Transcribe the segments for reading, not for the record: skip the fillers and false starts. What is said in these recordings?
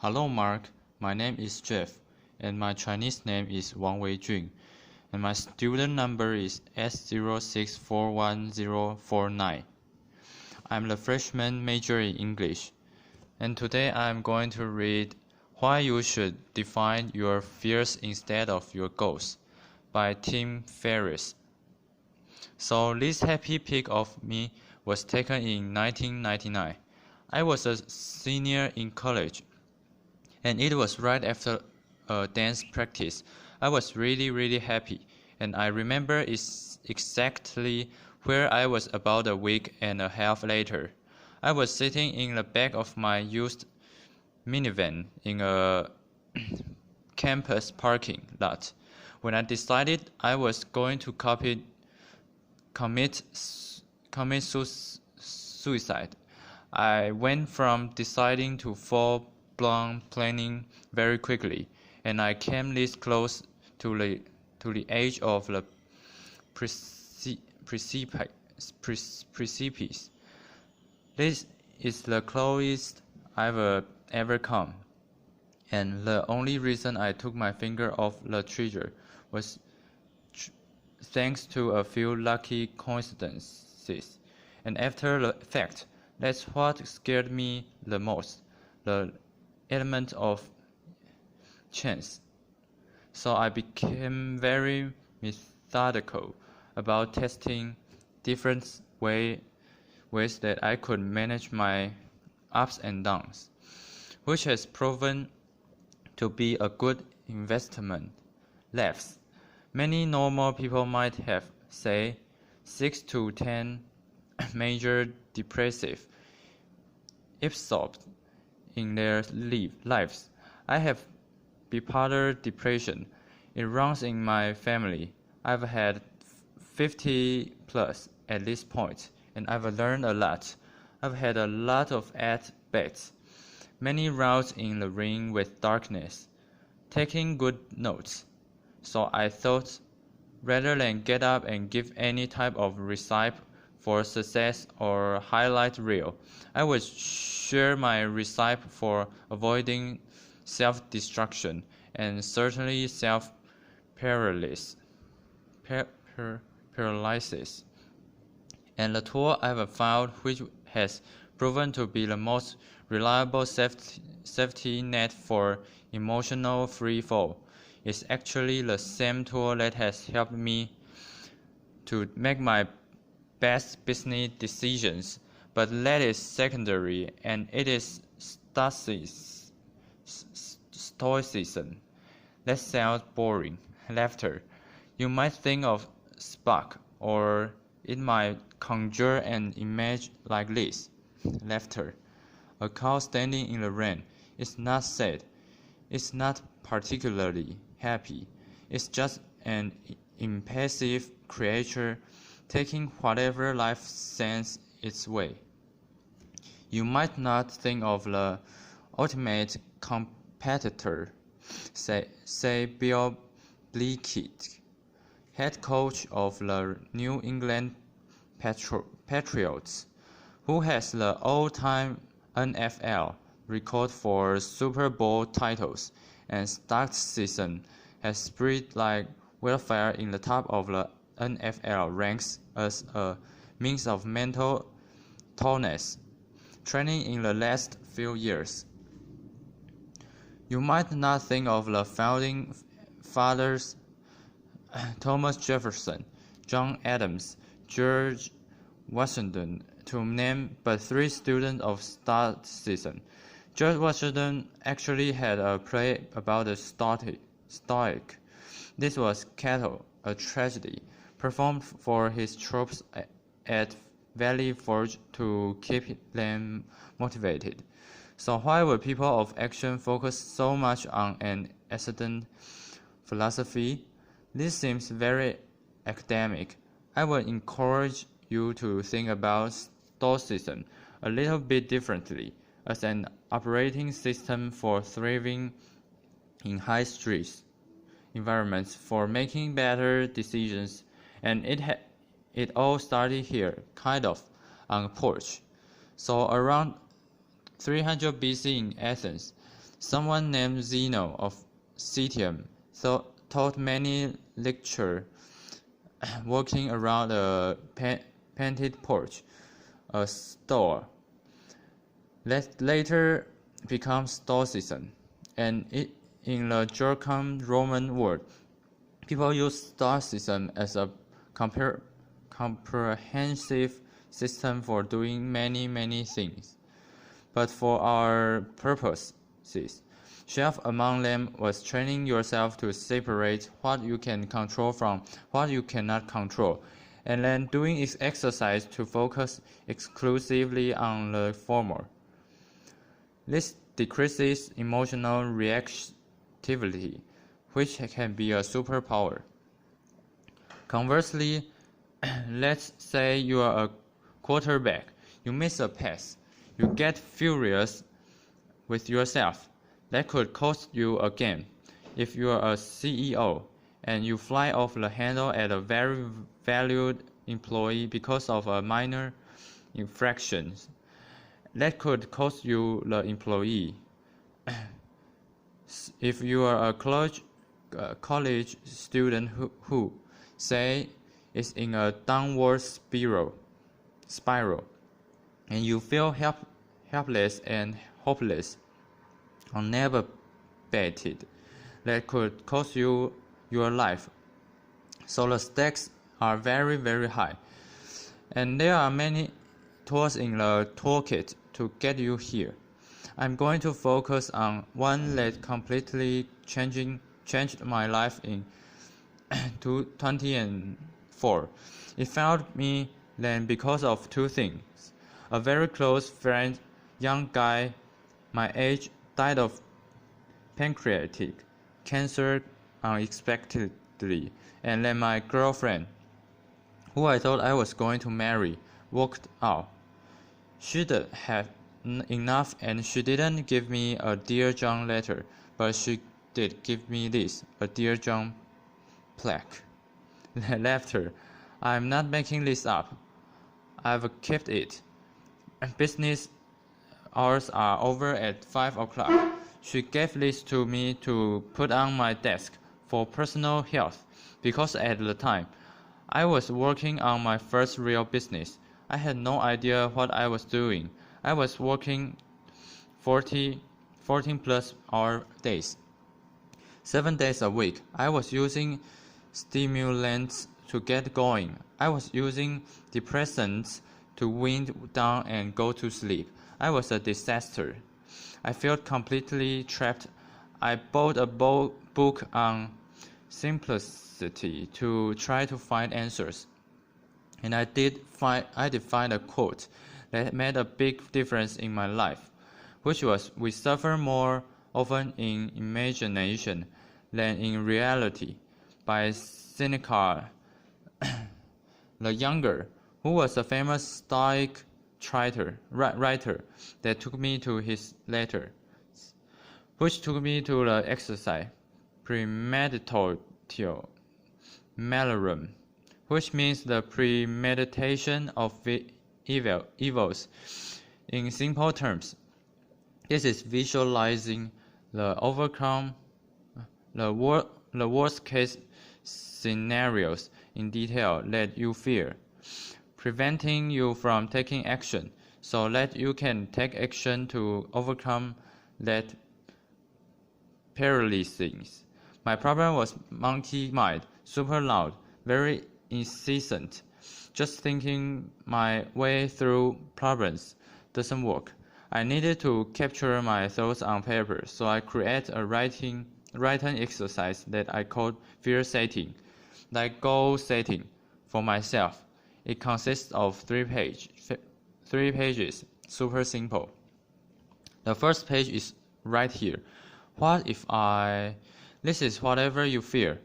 Hello Mark, my name is Jeff, and my Chinese name is Wang Weijun, and my student number is S06411049. I'm the freshman major in English, and today I'm going to read Why You Should Define Your Fears Instead of Your Goals by Ferriss. So this happy pic of me was taken in 1999. I was a senior in college, and it was right after a dance practice. I was really happy, and I remember exactly where I was about a week and a half later. I was sitting in the back of my used minivan in a campus parking lot when I decided I was going to commit suicide. I went from deciding to full-blown planning very quickly, and I came this close to the edge of the precipice. This is the closest I've ever come, and the only reason I took my finger off the trigger was thanks to a few lucky coincidences. And after the fact, that's what scared me the most, the element of chance. So I became very methodical about testing different ways that I could manage my ups and downs, which has proven to be a good investment. Laughs. Many normal people might have, say, 6 to 10 major depressive episodes in their lives. I have bipolar depression. It runs in my family. I've had 50 plus at this point, and I've learned a lot. I've had a lot of at-bats, many rounds in the ring with darkness, taking good notes. So I thought, rather than get up and give any type of recipe for success or highlight reel, I would share my recipe for avoiding self-destruction and certainly self-paralysis. And the tool I've found, which has proven to be the most reliable safety net for emotional free fall, is actually the same tool that has helped me to make my best business decisions, but that is secondary, and it is stoicism. That sounds boring. Laughter. You might think of spark, or it might conjure an image like this. Laughter. A cow standing in the rain. It's not sad. It's not particularly happy. It's just an impassive creature taking whatever life sends its way. You might not think of the ultimate competitor, say Bill Belichick, head coach of the New England Patriots, who has the all-time NFL record for Super Bowl titles, and start season has spread like wildfire in the top of the NFL ranks as a means of mental toughness training in the last few years. You might not think of the founding fathers Thomas Jefferson, John Adams, George Washington, to name but 3 students of start season. George Washington actually had a play about the Stoic. This was Cattle, a tragedy, performed for his troops at Valley Forge to keep them motivated. So why would people of action focus so much on an accident philosophy? This seems very academic. I would encourage you to think about Stoicism a little bit differently, as an operating system for thriving in high-stress environments, for making better decisions, and it all started here, kind of, on a porch. So around 300 BC in Athens, Someone named Zeno of Citium taught many lectures walking around a painted porch, a store. That later became Stoicism, and in the Greco-Roman world, people use Stoicism as a comprehensive system for doing many things. But for our purposes, chief among them was training yourself to separate what you can control from what you cannot control, and then doing exercise to focus exclusively on the former. This decreases emotional reactivity, which can be a superpower. Conversely, let's say you are a quarterback. You miss a pass. You get furious with yourself. That could cost you a game. If you are a CEO and you fly off the handle at a very valued employee because of a minor infraction, that could cost you the employee. If you are a college student who say, is in a downward spiral, and you feel helpless and hopeless, unabated, that could cost you your life. So the stakes are very high, and there are many tools in the toolkit to get you here. I'm going to focus on one that completely changed my life in 2004. It failed me then because of two things. A very close friend, young guy my age, died of pancreatic cancer unexpectedly, and then my girlfriend, who I thought I was going to marry, walked out. She did have enough, and she didn't give me a Dear John letter, but she did give me this, a Dear John plaque. I left her. I'm not making this up. I've kept it. Business hours are over at 5 o'clock. She gave this to me to put on my desk for personal health, because at the time, I was working on my first real business. I had no idea what I was doing. I was working 14 plus hour days, 7 days a week. I was using stimulants to get going. I was using depressants to wind down and go to sleep. I was a disaster. I felt completely trapped. I bought a book on simplicity to try to find answers. And I did find a quote that made a big difference in my life, which was, we suffer more often in imagination than in reality, by Seneca the Younger, who was a famous Stoic writer that took me to his letter, which took me to the exercise premeditatio malorum, which means the premeditation of evils. In simple terms, this is visualizing the worst case scenarios in detail that you fear, preventing you from taking action so that you can take action to overcome that paralysis. My problem was monkey mind, super loud, very incessant. Just thinking my way through problems doesn't work. I needed to capture my thoughts on paper, so I created a writing exercise that I called fear setting, like goal setting for myself. It consists of 3 pages, super simple. The first page is right here. What if this is whatever you fear,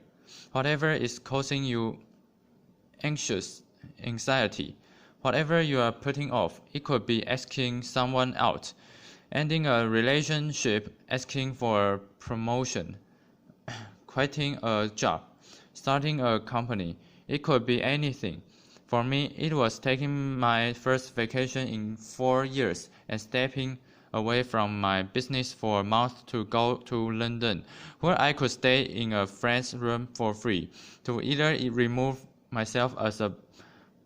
whatever is causing you anxiety, whatever you are putting off. It could be asking someone out, ending a relationship, asking for a promotion, quitting a job, starting a company. It could be anything. For me, it was taking my first vacation in 4 years and stepping away from my business for a month to go to London, where I could stay in a friend's room for free, to either remove myself as a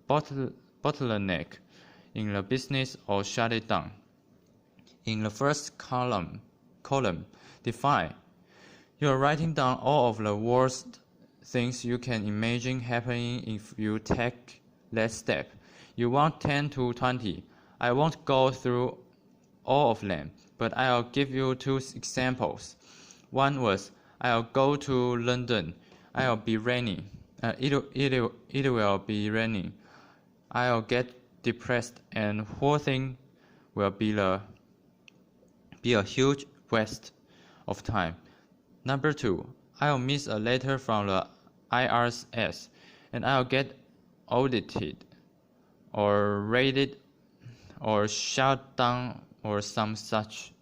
bottleneck in the business or shut it down. In the first column, define. You are writing down all of the worst things you can imagine happening if you take that step. You want 10 to 20. I won't go through all of them, but I'll give you 2 examples. One was, I'll go to London. It'll be raining. It will be raining. I'll get depressed, and whole thing will be a huge waste of time. Number 2, I'll miss a letter from the IRS, and I'll get audited, or raided, or shut down, or some such.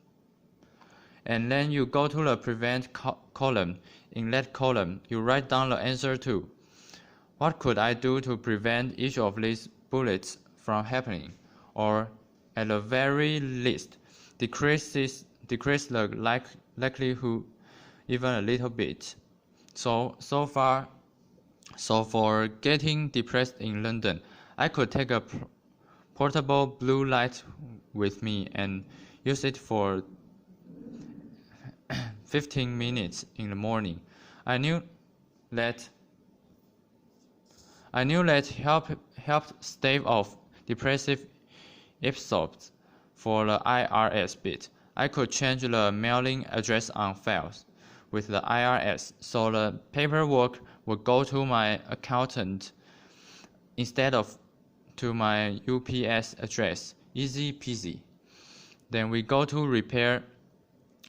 And then you go to the prevent column. In that column, you write down the answer to, what could I do to prevent each of these bullets from happening, or at the very least, decrease the likelihood even a little bit. So for getting depressed in London, I could take a portable blue light with me and use it for 15 minutes in the morning. I knew that helped stave off depressive episodes. For the IRS bit, I could change the mailing address on files with the IRS, so the paperwork would go to my accountant instead of to my UPS address. Easy peasy. Then we go to repair.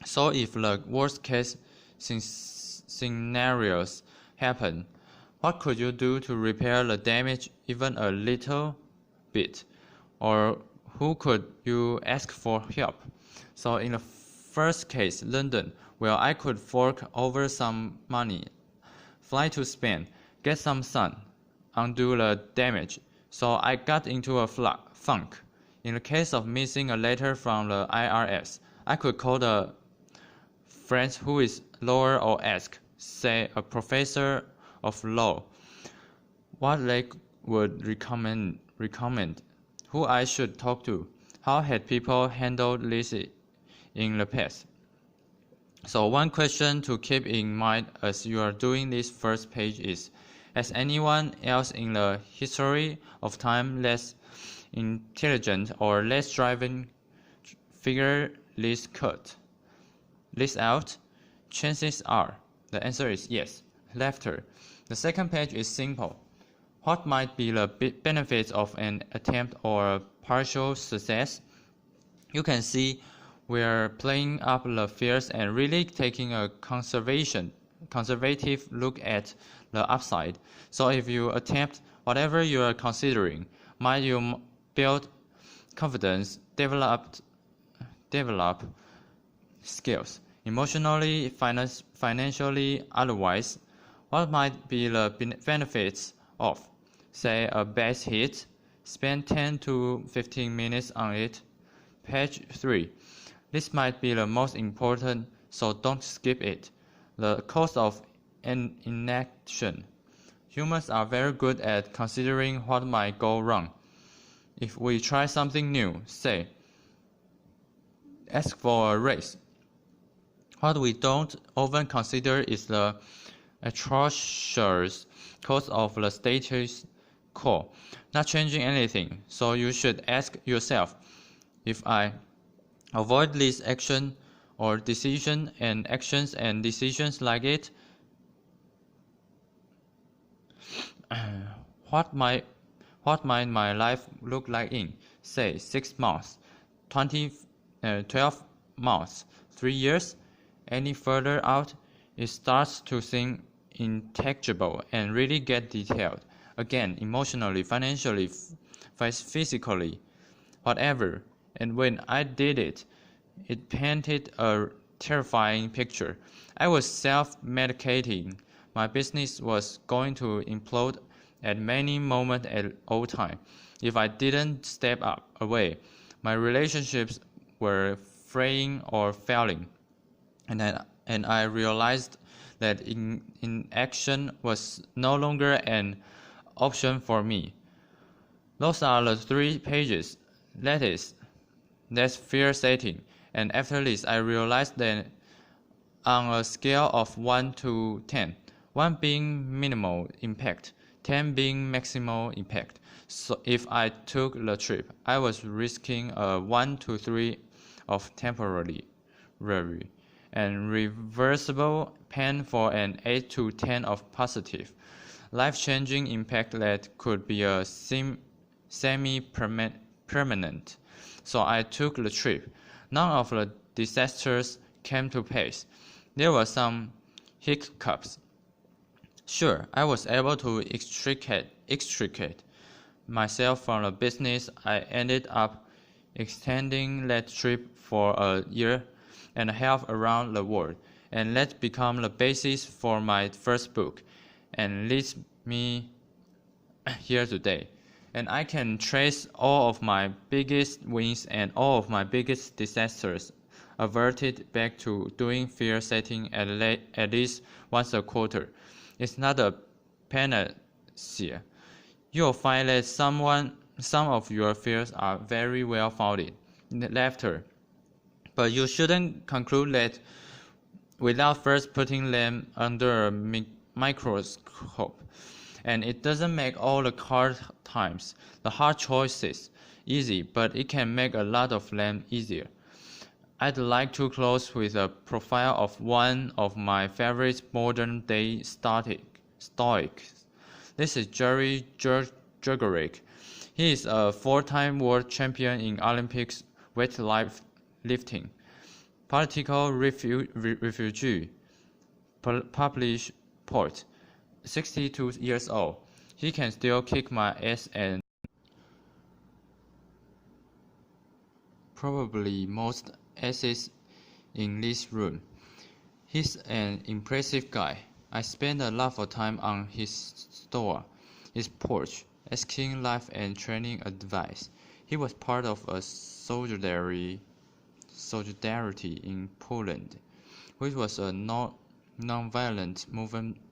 So if the worst case scenarios happen, what could you do to repair the damage even a little bit? Or who could you ask for help? So in the first case, London, well, I could fork over some money, fly to Spain, get some sun, undo the damage. So I got into a funk. In the case of missing a letter from the IRS, I could call the friend who is lower or ask, say, a professor of law, what they would recommend, who I should talk to, how had people handled this in the past. So one question to keep in mind as you are doing this first page is, has anyone else in the history of time less intelligent or less driving figured this out? Chances are the answer is yes. Laughter. The second page is simple. What might be the benefits of an attempt or a partial success? You can see we're playing up the fears and really taking a conservative look at the upside. So if you attempt whatever you are considering, might you build confidence, develop skills, emotionally, financially, otherwise? What might be the benefits of, say, a base hit? Spend 10 to 15 minutes on it. Page 3. This might be the most important, so don't skip it. The cost of an inaction. Humans are very good at considering what might go wrong. If we try something new, say, ask for a raise, what we don't often consider is the atrocious cost of the status quo, not changing anything. So you should ask yourself, if I avoid this action or decision and actions and decisions like it, what might my life look like in, say, 6 months, 12 months, 3 years? Any further out, it starts to seem intangible and really get detailed. Again, emotionally, financially, physically, whatever. And when I did it, it painted a terrifying picture. I was self-medicating. My business was going to implode at many moments at all time. If I didn't step away, my relationships were fraying or failing, and I realized that inaction was no longer an option for me. Those are the 3 pages. That's fear setting. And after this, I realized that on a scale of 1 to 10, 1 being minimal impact, 10 being maximal impact. So if I took the trip, I was risking a 1 to 3 of temporary and reversible pain for an 8 to 10 of positive, life-changing impact that could be a semi-permanent. So I took the trip. None of the disasters came to pass. There were some hiccups. Sure, I was able to extricate myself from the business. I ended up extending that trip for a year and a half around the world, and that became the basis for my first book, and leads me here today. And I can trace all of my biggest wins and all of my biggest disasters averted back to doing fear setting at least once a quarter. It's not a panacea. You'll find that some of your fears are very well founded. Laughter. But you shouldn't conclude that without first putting them under a microscope. And it doesn't make all the hard times, the hard choices, easy, but it can make a lot of them easier. I'd like to close with a profile of one of my favorite modern-day Stoics. This is Jerry Jurgeric. He is a 4-time world champion in Olympics weightlifting, political refugee, published poet, 62 years old. He can still kick my ass and probably most asses in this room. He's an impressive guy. I spent a lot of time on his porch, asking life and training advice. He was part of a solidarity in Poland, which was a non-violent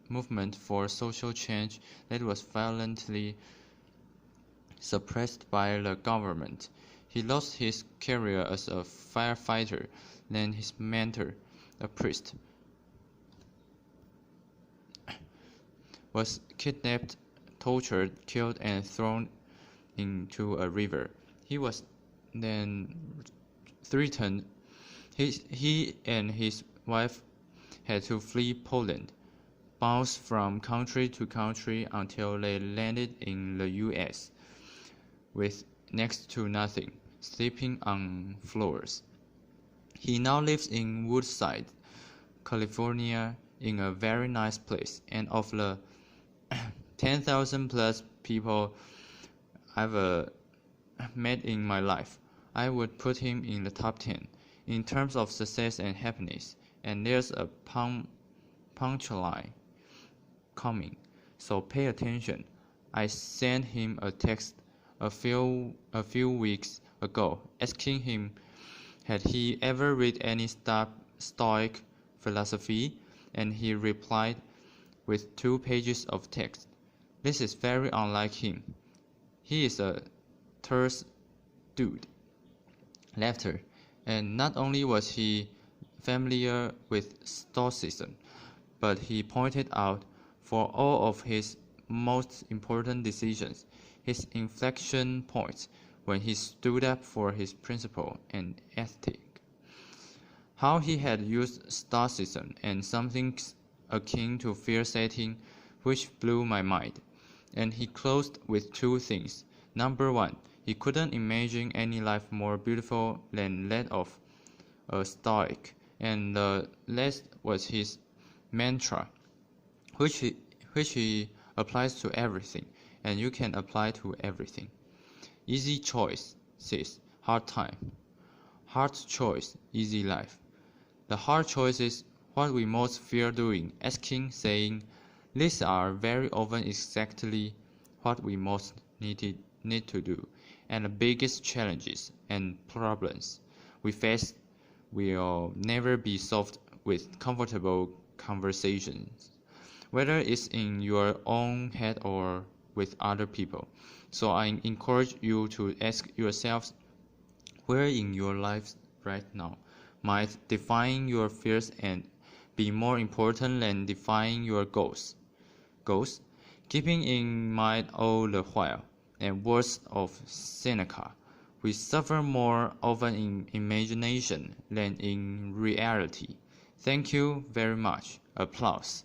movement for social change that was violently suppressed by the government. He lost his career as a firefighter, then his mentor, a priest, was kidnapped, tortured, killed, and thrown into a river. He was then threatened. He and his wife had to flee Poland, bounce from country to country until they landed in the US with next to nothing, sleeping on floors. He now lives in Woodside, California, in a very nice place, and of the 10,000 plus people I've met in my life, I would put him in the top 10 in terms of success and happiness. And there's a punchline coming, so pay attention. I sent him a text a few weeks ago asking him had he ever read any Stoic philosophy, and he replied with 2 pages of text. This is very unlike him. He is a terse dude. Laughter. And not only was he familiar with Stoicism, but he pointed out for all of his most important decisions, his inflection points when he stood up for his principle and ethic. How he had used Stoicism and something akin to fear setting, which blew my mind. And he closed with 2 things. Number 1, he couldn't imagine any life more beautiful than that of a Stoic, and the last was his mantra, which he applies to everything, and you can apply to everything. Easy choice says hard time. Hard choice, easy life. The hard choice is what we most fear doing, asking, saying. These are very often exactly what we most need to do, and the biggest challenges and problems we face will never be solved with comfortable conversations, whether it's in your own head or with other people. So I encourage you to ask yourselves, where in your life right now might define your fears and be more important than defining your goals, keeping in mind all the while, and words of Seneca, we suffer more often in imagination than in reality. Thank you very much. Applause.